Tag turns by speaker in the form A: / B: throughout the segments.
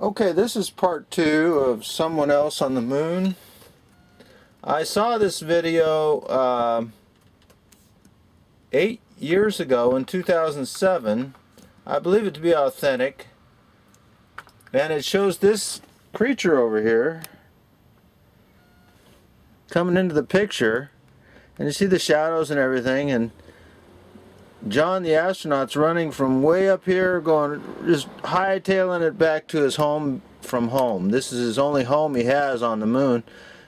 A: Okay, this is part 2 of Someone Else on the Moon. I saw this video 8 years ago in 2007. I believe it to be authentic. And it shows this creature over here coming into the picture. And you see the shadows and everything. And John the astronaut's running from way up here, going just hightailing it back to his home from home. This is his only home he has on the moon.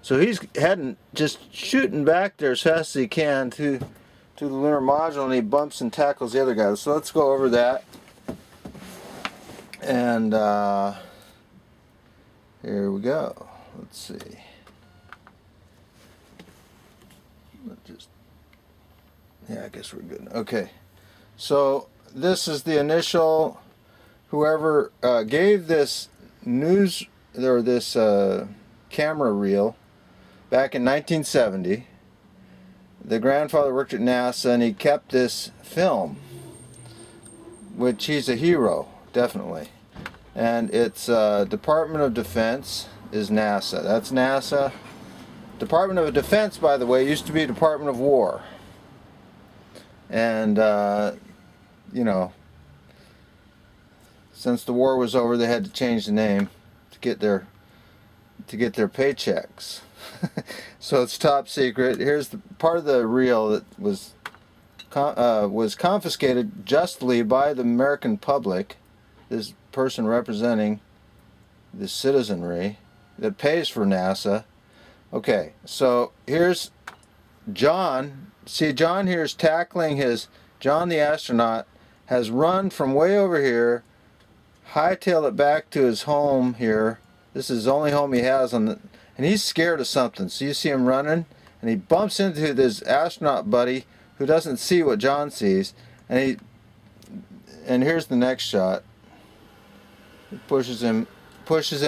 A: So he's heading, just shooting back there as fast as he can to the lunar module, and he bumps and tackles the other guys. So let's go over that. And here we go. Let's see. Yeah, I guess we're good. Okay. So this is the initial, whoever gave this news, or this camera reel back in 1970. The grandfather worked at NASA, and he kept this film, which he's a hero, definitely. And it's Department of Defense is NASA. That's NASA. Department of Defense, by the way, used to be Department of War. And you know, since the war was over, they had to change the name to get their paychecks. So it's top secret. Here's the part of the reel that was confiscated justly by the American public. This person representing the citizenry that pays for NASA. Okay, so here's John. See, John here is tackling John the astronaut has run from way over here, hightailed it back to his home here. This is the only home he has and he's scared of something. So you see him running, and he bumps into this astronaut buddy who doesn't see what John sees, and here's the next shot. He pushes him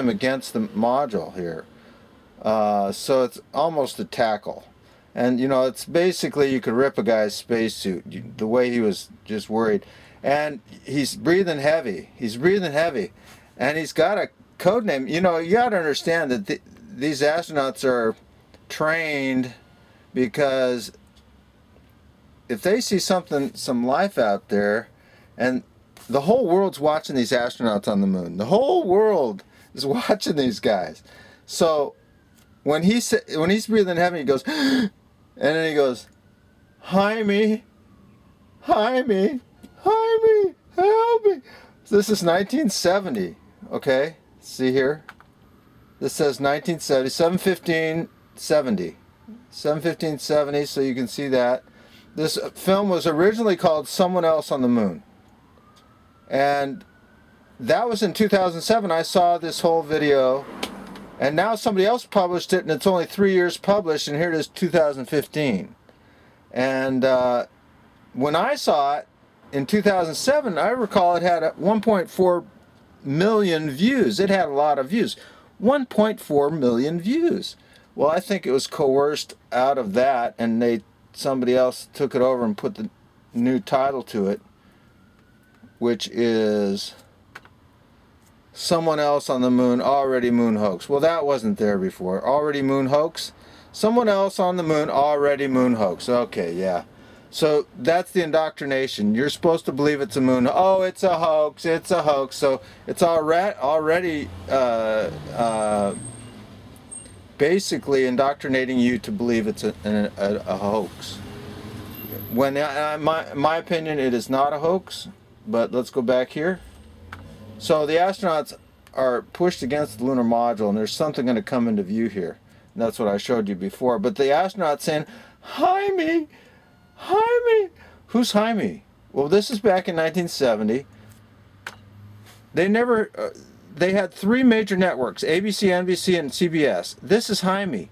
A: against the module here. So it's almost a tackle. And, you know, it's basically, you could rip a guy's spacesuit, the way he was just worried. And he's breathing heavy. He's breathing heavy. And he's got a code name. You know, you got to understand that these astronauts are trained, because if they see some life out there, and the whole world's watching these astronauts on the moon. The whole world is watching these guys. So when he's breathing heavy, he goes, and then he goes, Jaime, Jaime, Jaime, help me. So this is 1970, okay? See here? This says 1970, 7/15/70. 7/15/70, so you can see that. This film was originally called Someone Else on the Moon. And that was in 2007. I saw this whole video. And now somebody else published it, and it's only 3 years published, and here it is, 2015. And when I saw it in 2007, I recall it had 1.4 million views. It had a lot of views. 1.4 million views. Well, I think it was coerced out of that, and somebody else took it over and put the new title to it, which is Someone Else on the Moon, Already Moon Hoax. Well, that wasn't there before. Already Moon Hoax. Someone Else on the Moon, Already Moon Hoax. Okay, yeah. So that's the indoctrination. You're supposed to believe it's a moon. Oh, it's a hoax. It's a hoax. So it's already basically indoctrinating you to believe it's a hoax. When, in my opinion, it is not a hoax. But let's go back here. So the astronauts are pushed against the lunar module, and there's something going to come into view here. And that's what I showed you before. But the astronauts saying, Jaime, Jaime. Who's Jaime? Well, this is back in 1970. They had 3 major networks, ABC, NBC, and CBS. This is Jaime.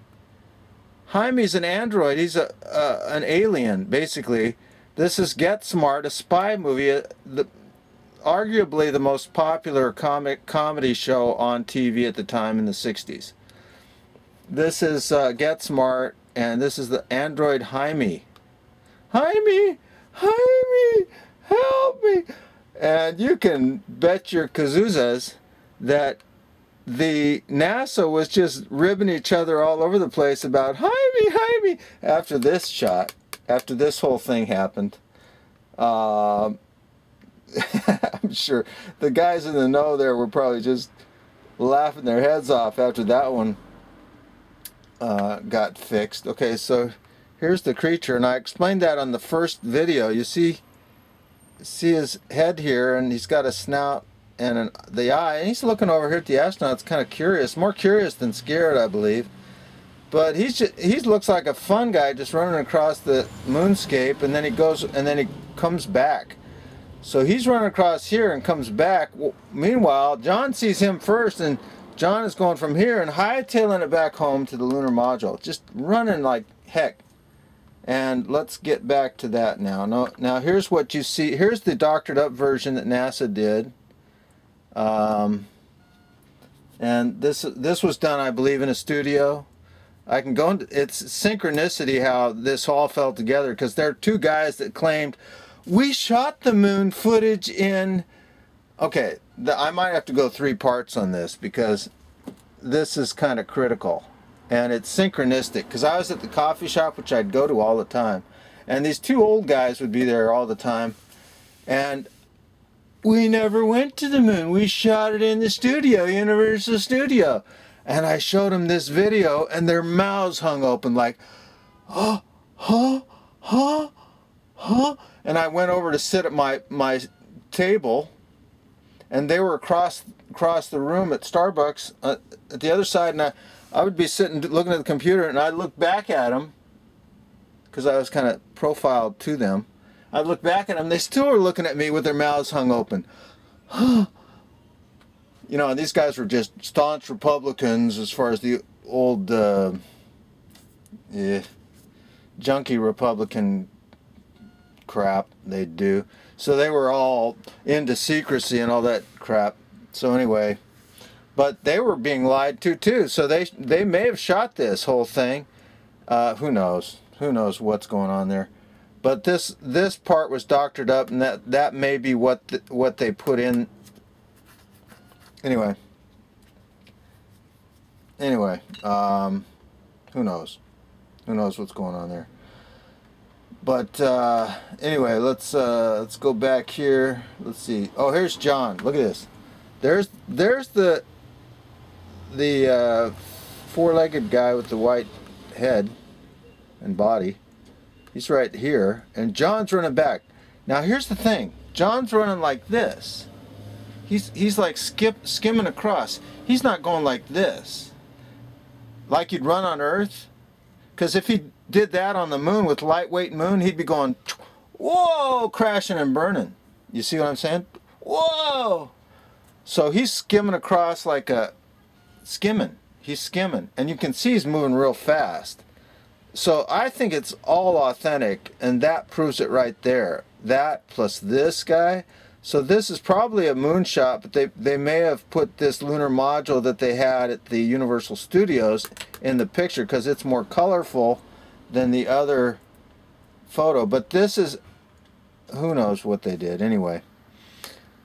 A: Jaime's an android. He's an alien, basically. This is Get Smart, a spy movie. Arguably the most popular comedy show on TV at the time in the 60s. This is Get Smart, and this is the android Jaime. Jaime, Jaime, help me. And you can bet your kazuzas that the NASA was just ribbing each other all over the place about hide me after this shot, after this whole thing happened. I'm sure the guys in the know there were probably just laughing their heads off after that one got fixed. Okay, so here's the creature, and I explained that on the first video. You see his head here, and he's got a snout and the eye, and he's looking over here at the astronaut. It's kind of curious, more curious than scared, I believe. But he looks like a fun guy just running across the moonscape, and then he goes, and then he comes back. So he's running across here and comes back. Well, meanwhile, John sees him first, and John is going from here and hightailing it back home to the lunar module, just running like heck. And let's get back to that now. Now here's what you see. Here's the doctored up version that NASA did. And this was done, I believe, in a studio. I can go into, it's synchronicity how this all fell together, because there are two guys that claimed, we shot the moon footage in... Okay, I might have to go 3 parts on this, because this is kind of critical. And it's synchronistic, because I was at the coffee shop, which I'd go to all the time. And these two old guys would be there all the time. And we never went to the moon. We shot it in the studio, Universal Studio. And I showed them this video, and their mouths hung open like, huh, huh, huh, huh. And I went over to sit at my table, and they were across the room at Starbucks at the other side, and I would be sitting looking at the computer, and I'd look back at them, because I was kind of profiled to them. I'd look back at them, they still were looking at me with their mouths hung open. You know, and these guys were just staunch Republicans as far as the old junky Republican crap they do. So they were all into secrecy and all that crap. So anyway, but they were being lied to too. So they may have shot this whole thing. Who knows? Who knows what's going on there? But this part was doctored up, and that may be what they put in. Anyway, who knows? Who knows what's going on there? But anyway, let's go back here. Let's see. Oh, here's John. Look at this. There's the four-legged guy with the white head and body. He's right here, and John's running back. Now here's the thing. John's running like this. He's like skimming across. He's not going like this, like you'd run on Earth. Because if he did that on the moon with lightweight moon, he'd be going, whoa, crashing and burning. You see what I'm saying? Whoa! So he's skimming across like a skimming. He's skimming, and you can see he's moving real fast. So I think it's all authentic, and that proves it right there. That plus this guy. So this is probably a moonshot, but they may have put this lunar module that they had at the Universal Studios in the picture because it's more colorful than the other photo. But this is, who knows what they did anyway.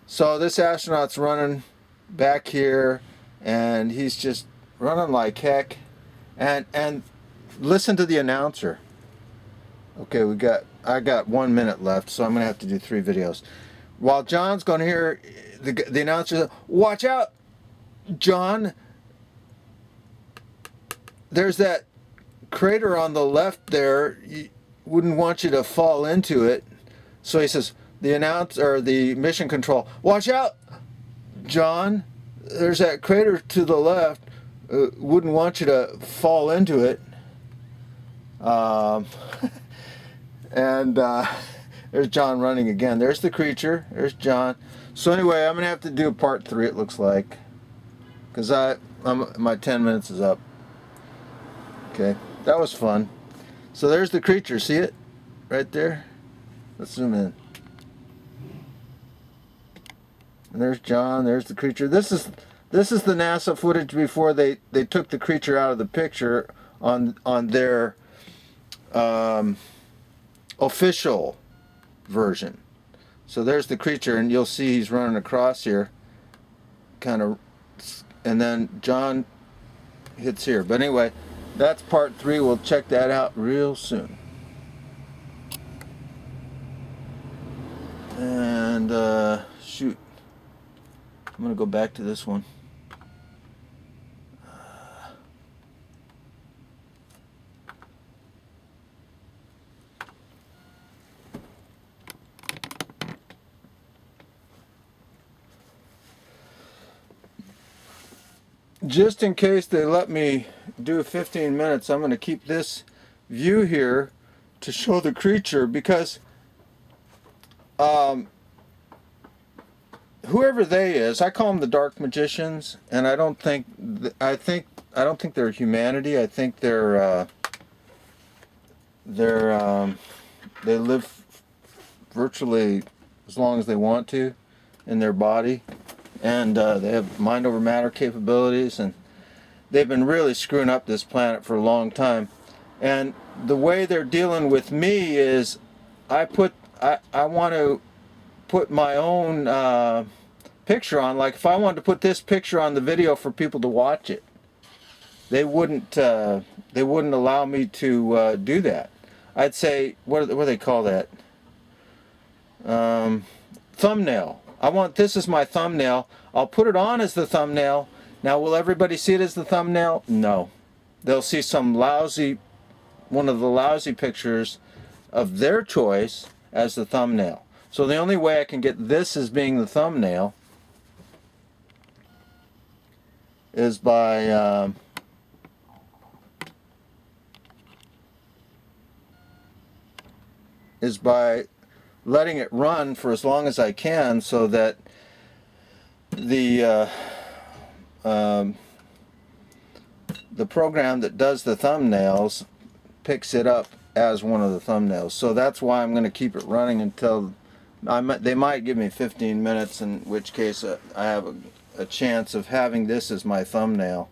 A: So this astronaut's running back here, and he's just running like heck. And listen to the announcer. Okay, I got 1 minute left, so I'm gonna have to do 3 videos. While John's going to hear the announcer, watch out, John. There's that crater on the left there. Wouldn't want you to fall into it. So he says, the announcer, or the mission control, watch out, John. There's that crater to the left. Wouldn't want you to fall into it. There's John running again. There's the creature. There's John. So anyway, I'm going to have to do part 3, it looks like. Because my 10 minutes is up. Okay, that was fun. So there's the creature. See it? Right there? Let's zoom in. And there's John. There's the creature. This is the NASA footage before they took the creature out of the picture on their official version. So there's the creature, and you'll see he's running across here, kind of and then John hits here. But anyway, that's part 3. We'll check that out real soon. And shoot, I'm gonna go back to this one. Just in case they let me do 15 minutes, I'm going to keep this view here to show the creature, because whoever they is, I call them the dark magicians, and I don't think they're humanity. I think they live virtually as long as they want to in their body. And they have mind over matter capabilities, and they've been really screwing up this planet for a long time. And the way they're dealing with me is, I want to put my own picture on. Like if I wanted to put this picture on the video for people to watch it, they wouldn't allow me to do that. I'd say, what do they call that? Thumbnail. I want this as my thumbnail. I'll put it on as the thumbnail. Now, will everybody see it as the thumbnail? No. They'll see some lousy, one of the lousy pictures of their choice as the thumbnail. So the only way I can get this as being the thumbnail is by letting it run for as long as I can, so that the program that does the thumbnails picks it up as one of the thumbnails. So that's why I'm going to keep it running until they might give me 15 minutes, in which case I have a chance of having this as my thumbnail.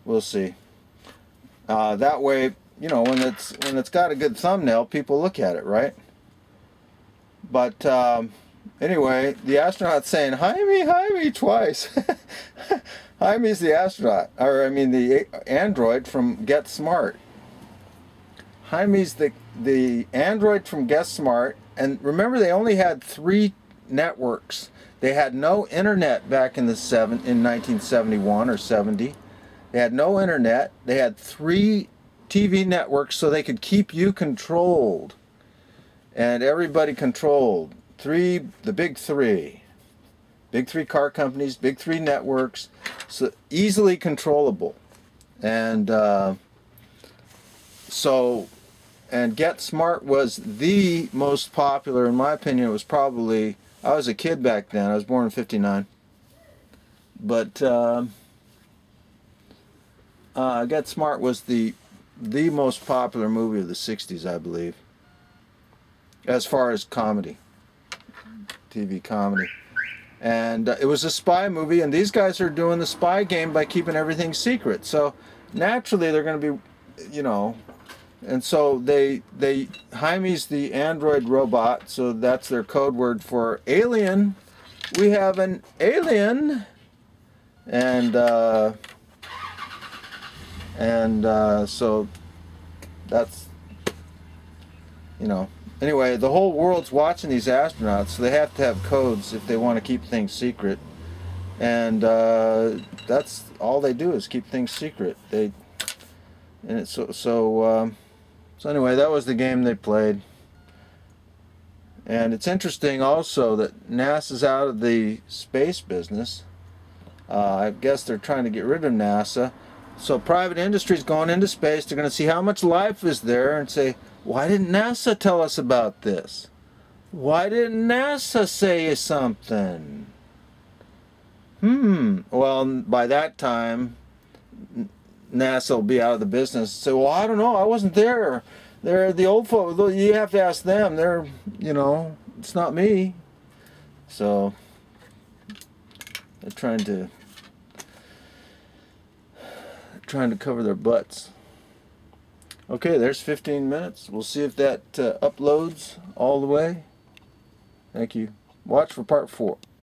A: We'll see. That way, you know, when it's got a good thumbnail, people look at it, right? But anyway, the astronaut's saying, "Hi-me" twice. Jaime's the astronaut, or I mean the android from Get Smart. Jaime's the android from Get Smart, and remember they only had 3 networks. They had no internet back in 1971 or 70. They had no internet. They had 3 TV networks, so they could keep you controlled. And everybody controlled. The big three car companies, big 3 networks, so easily controllable. And and Get Smart was the most popular, in my opinion. It was probably, I was a kid back then. I was born in '59. But Get Smart was the most popular movie of the '60s, I believe, as far as comedy, TV comedy. And it was a spy movie, and these guys are doing the spy game by keeping everything secret. So naturally they're going to be, you know, and so Jaime's the android robot, so that's their code word for alien. We have an alien. And so that's, you know, anyway, the whole world's watching these astronauts, so they have to have codes if they want to keep things secret. And that's all they do, is keep things secret. So anyway, that was the game they played. And it's interesting also that NASA's out of the space business. I guess they're trying to get rid of NASA. So private industry's going into space. They're going to see how much life is there and say, why didn't NASA tell us about this? Why didn't NASA say something? Well, by that time, NASA will be out of the business. So, well, I don't know. I wasn't there. They're the old folks. You have to ask them. They're, you know, it's not me. So they're trying to cover their butts. Okay, there's 15 minutes. We'll see if that uploads all the way. Thank you. Watch for part 4.